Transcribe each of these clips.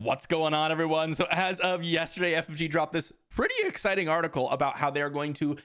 What's going on, everyone? So as of yesterday, FFG dropped this pretty exciting article about how they're going to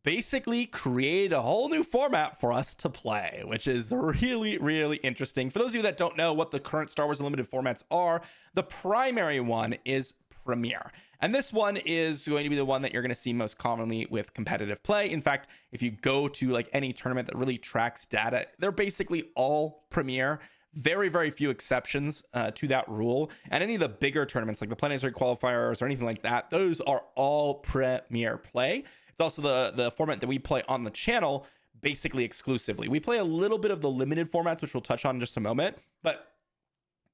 basically create a whole new format for us to play, which is really interesting. For those of you that don't know what the current Star Wars Unlimited formats are, the primary one is Premiere. And this one is going to be the one that you're going to see most commonly with competitive play. In fact, if you go to like any tournament that really tracks data, they're basically all Premiere. Very few exceptions to that rule. And any of the bigger tournaments like the planetary qualifiers or anything like that, those are all Premiere play. It's also the format that we play on the channel basically exclusively. We play a little bit of the limited formats, which we'll touch on in just a moment, but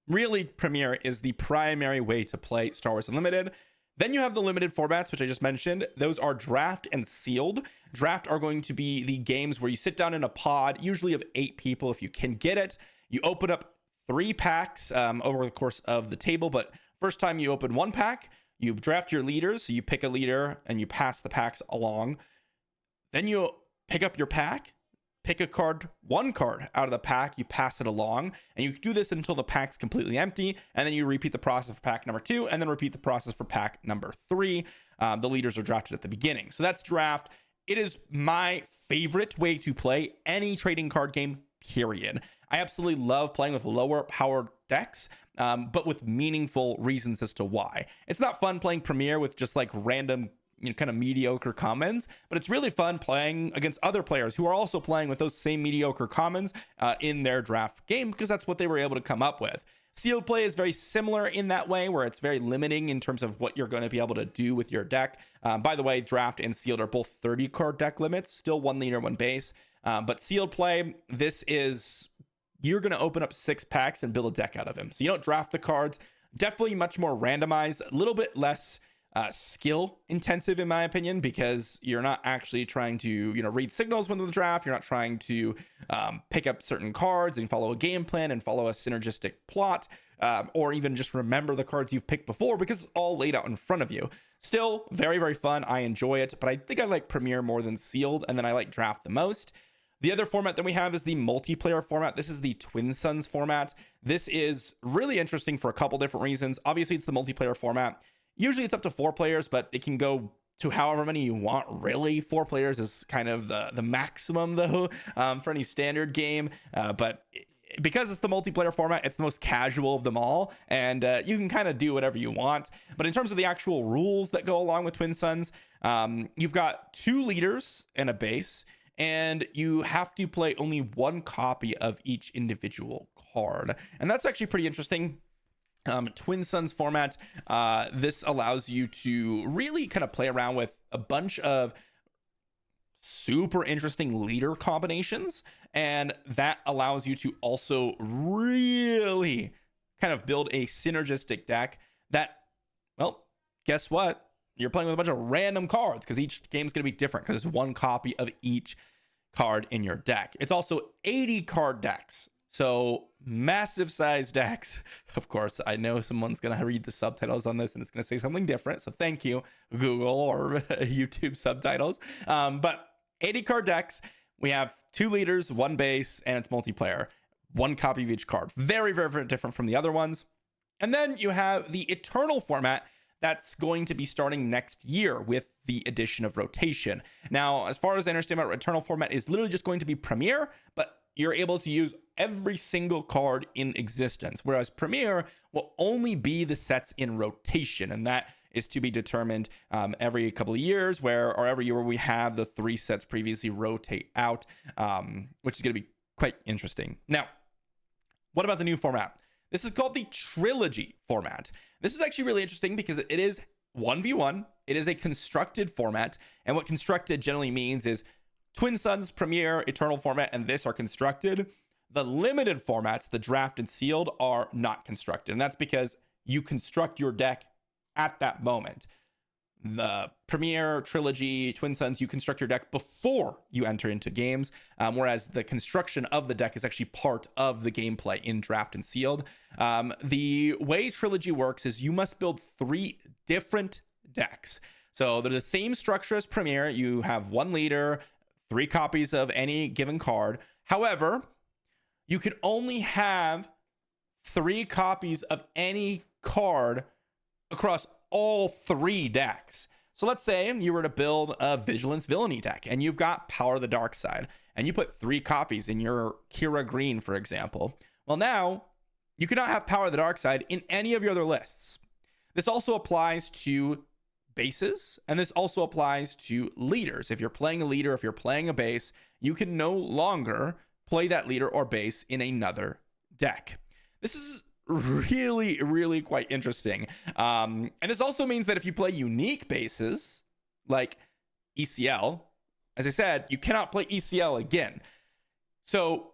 really Premiere is the primary way to play Star Wars Unlimited. Then you have the limited formats, which I just mentioned. Those are draft and sealed. Draft are going to be the games where you sit down in a pod, usually of 8 people if you can get it. You open up 3 packs over the course of the table, but first time you open 1 pack, you draft your leaders. So you pick a leader and you pass the packs along. Then you pick up your pack, pick a card, 1 card out of the pack, you pass it along, and you do this until the pack's completely empty, and then you repeat the process for pack number 2, and then repeat the process for pack number 3. The leaders are drafted at the beginning. So that's draft. It is my favorite way to play any trading card game, period. I absolutely love playing with lower powered decks, but with meaningful reasons as to why. It's not fun playing Premiere with just like random, kind of mediocre commons, but it's really fun playing against other players who are also playing with those same mediocre commons in their draft game, because that's what they were able to come up with. Sealed play is very similar in that way, where it's very limiting in terms of what you're going to be able to do with your deck. By the way, draft and sealed are both 30 card deck limits, still 1 leader, 1 base. But sealed play, this is, you're going to open up 6 packs and build a deck out of them. So you don't draft the cards. Definitely much more randomized, a little bit less skill intensive, in my opinion, because you're not actually trying to, read signals within the draft. You're not trying to pick up certain cards and follow a game plan and follow a synergistic plot, or even just remember the cards you've picked before, because it's all laid out in front of you. Still very fun. I enjoy it, but I think I like Premiere more than sealed, and then I like draft the most. The other format that we have is the multiplayer format. This is the Twin Suns format. This is really interesting for a couple different reasons. Obviously, it's the multiplayer format. Usually it's up to 4 players, but it can go to however many you want, really. 4 players is kind of the maximum, though, for any standard game. But because it's the multiplayer format, it's the most casual of them all, and you can kind of do whatever you want. But in terms of the actual rules that go along with Twin Suns, you've got 2 leaders and a base, and you have to play only 1 copy of each individual card. And that's actually pretty interesting. Twin Suns format, this allows you to really kind of play around with a bunch of super interesting leader combinations, and that allows you to also really kind of build a synergistic deck that, well, guess what? You're playing with a bunch of random cards, because each game's going to be different, because it's 1 copy of each card in your deck. It's also 80 card decks, so massive size decks. Of course, I know someone's going to read the subtitles on this and it's going to say something different, so thank you, Google or YouTube subtitles. But 80 card decks, we have 2 leaders, 1 base, and it's multiplayer. 1 copy of each card. Very different from the other ones. And then you have the Eternal format that's going to be starting next year with the addition of rotation. Now, as far as I understand about Eternal format, is literally just going to be Premiere, but you're able to use every single card in existence, whereas Premiere will only be the sets in rotation, and that is to be determined every couple of years, or every year where we have the 3 sets previously rotate out, which is going to be quite interesting. Now, what about the new format? This is called the Trilogy format. This is actually really interesting because it is 1v1. It is a constructed format. And what constructed generally means is Twin Suns, Premiere, Eternal format, and this are constructed. The limited formats, the draft and sealed, are not constructed. And that's because you construct your deck at that moment. The Premiere, Trilogy, Twin Suns, you construct your deck before you enter into games, whereas the construction of the deck is actually part of the gameplay in draft and sealed. The way Trilogy works is you must build 3 different decks. So they're the same structure as Premiere. You have 1 leader, 3 copies of any given card. However, you can only have 3 copies of any card across all 3 decks. So let's say you were to build a Vigilance Villainy deck and you've got Power of the Dark Side and you put 3 copies in your Kira Green, for example. Well, now you cannot have Power of the Dark Side in any of your other lists. This also applies to bases, and this also applies to leaders. If you're playing a leader, if you're playing a base, you can no longer play that leader or base in another deck. This is really, really quite interesting. And this also means that if you play unique bases like ECL, as I said, you cannot play ECL again. So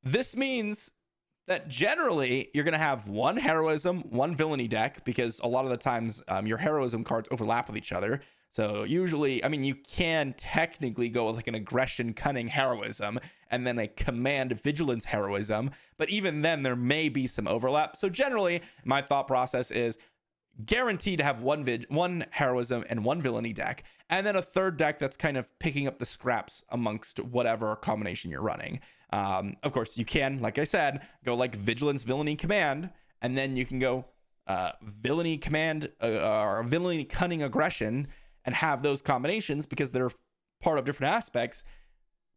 this means that generally you're going to have one heroism, one villainy deck, because a lot of the times your heroism cards overlap with each other. So usually, I mean, you can technically go with like an aggression, cunning heroism, and then a command vigilance heroism. But even then, there may be some overlap. So generally, my thought process is guaranteed to have one heroism and one villainy deck, and then a third deck that's kind of picking up the scraps amongst whatever combination you're running. Of course, you can, like I said, go like vigilance, villainy, command, and then you can go villainy, command, or villainy, cunning, aggression, and have those combinations because they're part of different aspects.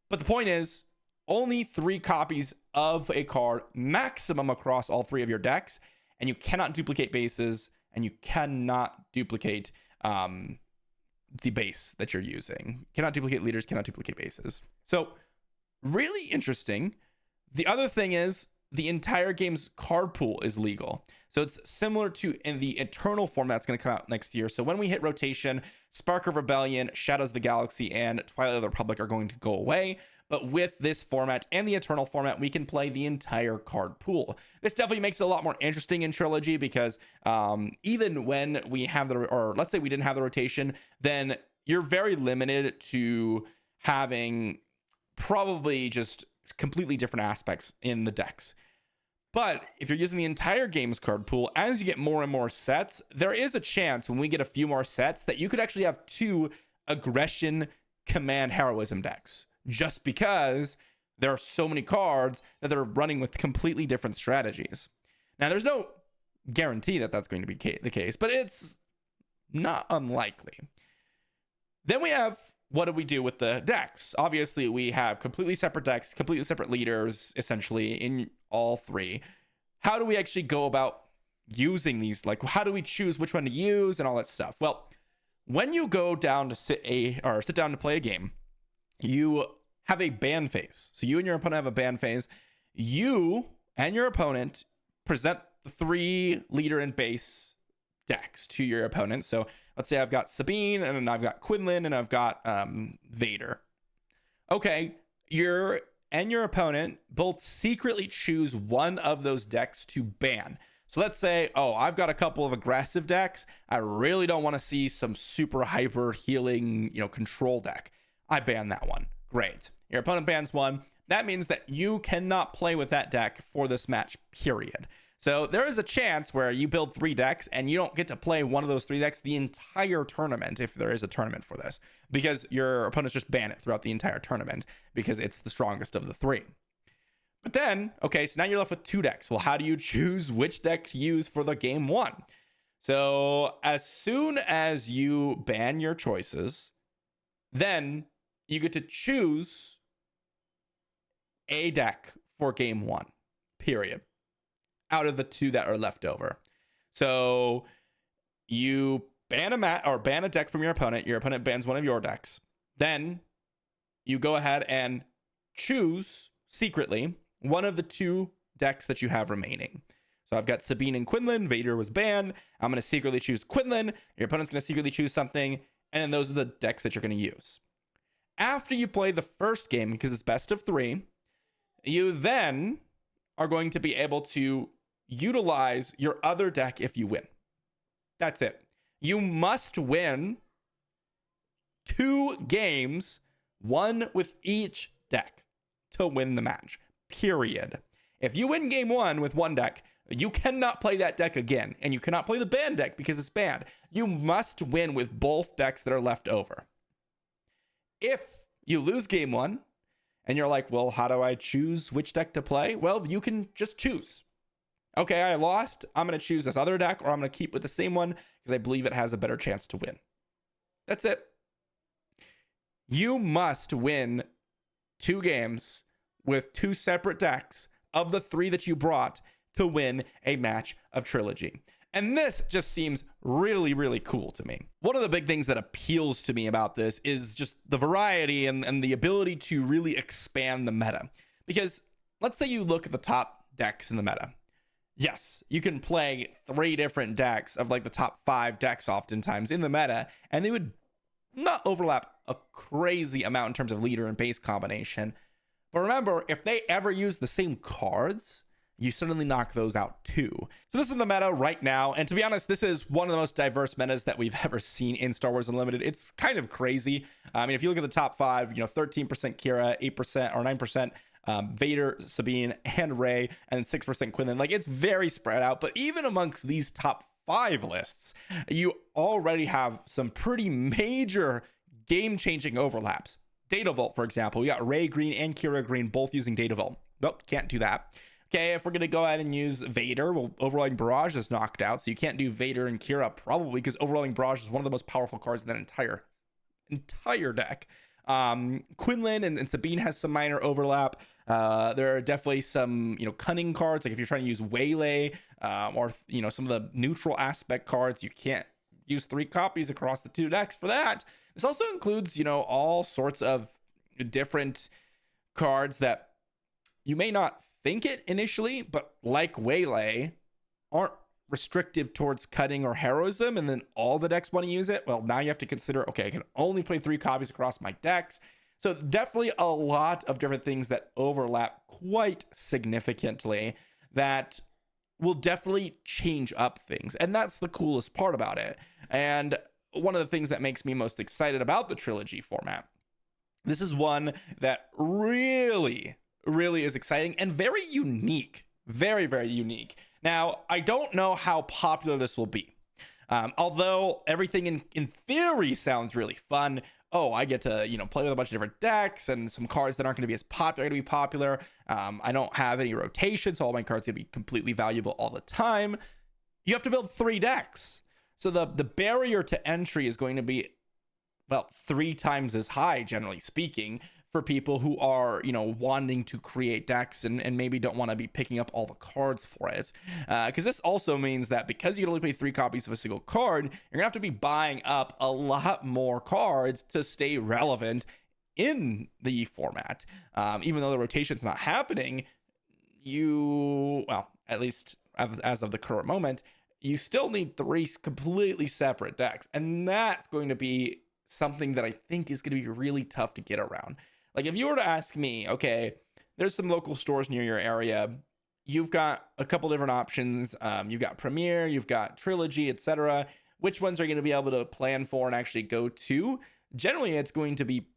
But the point is, only 3 copies of a card maximum across all 3 of your decks, and you cannot duplicate bases, and you cannot duplicate the base that you're using. Cannot duplicate leaders, cannot duplicate bases. So really interesting. The other thing is the entire game's card pool is legal. So it's similar to in the Eternal format that's going to come out next year. So when we hit rotation, Spark of Rebellion, Shadows of the Galaxy, and Twilight of the Republic are going to go away. But with this format and the Eternal format, we can play the entire card pool. This definitely makes it a lot more interesting in Trilogy because even when we have or let's say we didn't have the rotation, then you're very limited to having probably just completely different aspects in the decks. But if you're using the entire game's card pool, as you get more and more sets, there is a chance when we get a few more sets that you could actually have 2 aggression, command, heroism decks, just because there are so many cards that they're running with completely different strategies. Now, there's no guarantee that that's going to be the case, but it's not unlikely. Then we have, what do we do with the decks? Obviously, we have completely separate decks, completely separate leaders, essentially, in all 3. How do we actually go about using these? Like, how do we choose which one to use and all that stuff? Well, when you go down to sit down to play a game, you have a ban phase. So you and your opponent have a ban phase. You and your opponent present the 3 leader and base decks to your opponent. So let's say I've got Sabine, and then I've got Quinlan, and I've got Vader. Okay, your opponent both secretly choose one of those decks to ban. So let's say, oh, I've got a couple of aggressive decks. I really don't want to see some super hyper healing, control deck. I ban that one. Great. Your opponent bans one. That means that you cannot play with that deck for this match, period. So there is a chance where you build 3 decks and you don't get to play one of those 3 decks the entire tournament, if there is a tournament for this, because your opponents just ban it throughout the entire tournament because it's the strongest of the 3. But then, okay, so now you're left with 2 decks. Well, how do you choose which deck to use for the game 1? So as soon as you ban your choices, then you get to choose a deck for game 1, period, out of the 2 that are left over. So you ban a deck from your opponent bans one of your decks. Then you go ahead and choose secretly one of the 2 decks that you have remaining. So I've got Sabine and Quinlan. Vader was banned. I'm going to secretly choose Quinlan. Your opponent's going to secretly choose something. And then those are the decks that you're going to use. After you play the first game, because it's best of 3, you then are going to be able to utilize your other deck if you win. That's it. You must win 2 games, 1 with each deck, to win the match, period. If you win game 1 with 1 deck, you cannot play that deck again, and you cannot play the banned deck because it's banned. You must win with both decks that are left over. If you lose game 1 and you're like, well, how do I choose which deck to play? Well, you can just choose. Okay, I lost. I'm going to choose this other deck, or I'm going to keep with the same one because I believe it has a better chance to win. That's it. You must win 2 games with 2 separate decks of the 3 that you brought to win a match of Trilogy. And this just seems really, really cool to me. One of the big things that appeals to me about this is just the variety and the ability to really expand the meta. Because let's say you look at the top decks in the meta. Yes, you can play 3 different decks of like the top 5 decks oftentimes in the meta, and they would not overlap a crazy amount in terms of leader and base combination. But remember, if they ever use the same cards, you suddenly knock those out too. So this is the meta right now. And to be honest, this is one of the most diverse metas that we've ever seen in Star Wars Unlimited. It's kind of crazy. I mean, if you look at the top 5, 13% Kira, 8% or 9% Vader, Sabine, and Rey, and 6% Quinlan. Like, it's very spread out. But even amongst these top 5 lists, you already have some pretty major game-changing overlaps. Data Vault, for example. We got Rey Green and Kira Green both using Data Vault. Nope, can't do that. Okay, if we're going to go ahead and use Vader, well, Overwhelming Barrage is knocked out, so you can't do Vader and Kira probably because Overwhelming Barrage is one of the most powerful cards in that entire deck. Quinlan and Sabine has some minor overlap. There are definitely some, cunning cards, like if you're trying to use Waylay, or, some of the neutral aspect cards, you can't use 3 copies across the 2 decks for that. This also includes, all sorts of different cards that you may not think it initially, but like Waylay, aren't restrictive towards cutting or heroism, and then all the decks want to use it. Well, now you have to consider, okay, I can only play 3 copies across my decks. So definitely a lot of different things that overlap quite significantly that will definitely change up things. And that's the coolest part about it. And one of the things that makes me most excited about the Trilogy format, this is one that really is exciting and very unique. Very, very unique. Now, I don't know how popular this will be. Although everything in theory sounds really fun. Oh, I get to, play with a bunch of different decks, and some cards that aren't going to be as popular are going to be popular. I don't have any rotation, so all my cards are going to be completely valuable all the time. You have to build 3 decks. So the barrier to entry is going to be, well, 3 times as high, generally speaking, for people who are, wanting to create decks and maybe don't want to be picking up all the cards for it. Because this also means that because you can only play 3 copies of a single card, you're going to have to be buying up a lot more cards to stay relevant in the format. Even though the rotation's not happening, at least as of the current moment, you still need 3 completely separate decks. And that's going to be something that I think is going to be really tough to get around. Like, if you were to ask me, okay, there's some local stores near your area, you've got a couple different options. You've got Premier, you've got Trilogy, etc. Which ones are you going to be able to plan for and actually go to? Generally, it's going to be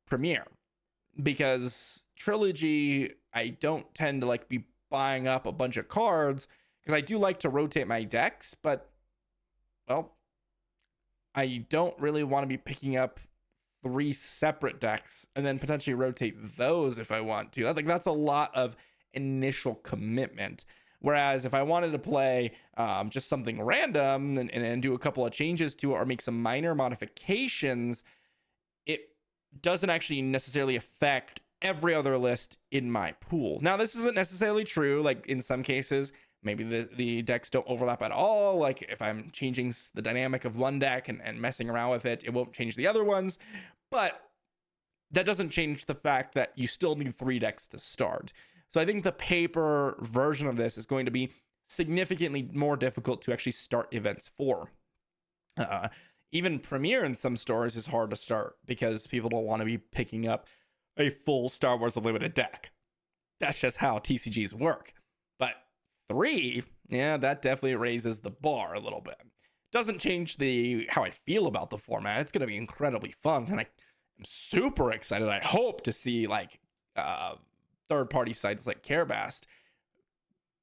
Premier, because Trilogy, I don't tend to be buying up a bunch of cards, because I do like to rotate my decks, but, well, I don't really want to be picking up 3 separate decks and then potentially rotate those if I want to. I think that's a lot of initial commitment. Whereas if I wanted to play just something random and do a couple of changes to it or make some minor modifications, it doesn't actually necessarily affect every other list in my pool. Now, this isn't necessarily true. Like, in some cases, maybe the decks don't overlap at all. Like, if I'm changing the dynamic of one deck and messing around with it, it won't change the other ones. But that doesn't change the fact that you still need 3 decks to start. So I think the paper version of this is going to be significantly more difficult to actually start events for. Even Premiere in some stores is hard to start because people don't want to be picking up a full Star Wars Unlimited deck. That's just how TCGs work. But 3, yeah, that definitely raises the bar a little bit. Doesn't change how I feel about the format. It's going to be incredibly fun, and I'm super excited. I hope to see third-party sites like Carebast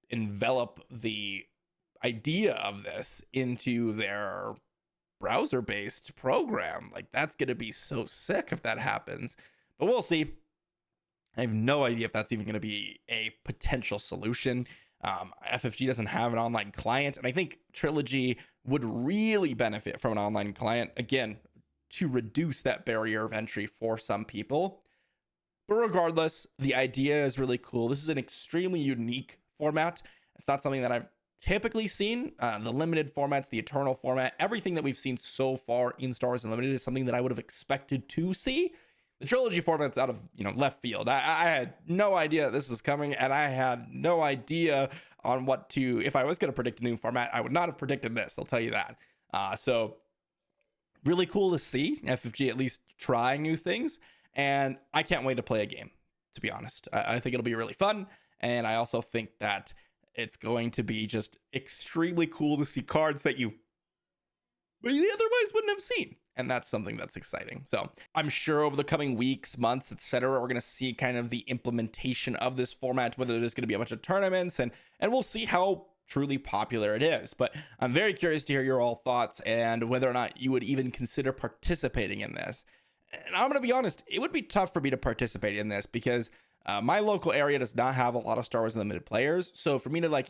envelop the idea of this into their browser-based program. Like, that's going to be so sick if that happens. But we'll see. I have no idea if that's even going to be a potential solution. FFG doesn't have an online client, and I think Trilogy would really benefit from an online client, again, to reduce that barrier of entry for some people. But regardless, the idea is really cool. This is an extremely unique format. It's not something that I've typically seen. The limited formats, the eternal format, everything that we've seen so far in Star Wars Unlimited is something that I would have expected to see. The trilogy format's out of left field. I had no idea this was coming, and I had no idea on what to. If I was going to predict a new format, I would not have predicted this. I'll tell you that. So really cool to see FFG at least trying new things, and I can't wait to play a game. To be honest, I think it'll be really fun, and I also think that it's going to be just extremely cool to see cards that you otherwise wouldn't have seen. And that's something that's exciting. So I'm sure over the coming weeks, months, etc., we're going to see kind of the implementation of this format, whether there's going to be a bunch of tournaments, and we'll see how truly popular it is. But I'm very curious to hear your all thoughts and whether or not you would even consider participating in this. And I'm going to be honest, it would be tough for me to participate in this because my local area does not have a lot of Star Wars Unlimited players. So for me to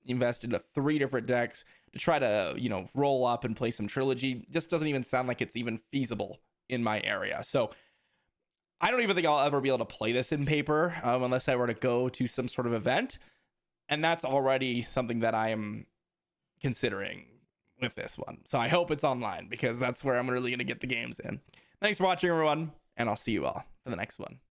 invest into 3 different decks to try to, roll up and play some Trilogy just doesn't even sound like it's even feasible in my area. So I don't even think I'll ever be able to play this in paper unless I were to go to some sort of event. And that's already something that I am considering with this one. So I hope it's online because that's where I'm really going to get the games in. Thanks for watching, everyone, and I'll see you all for the next one.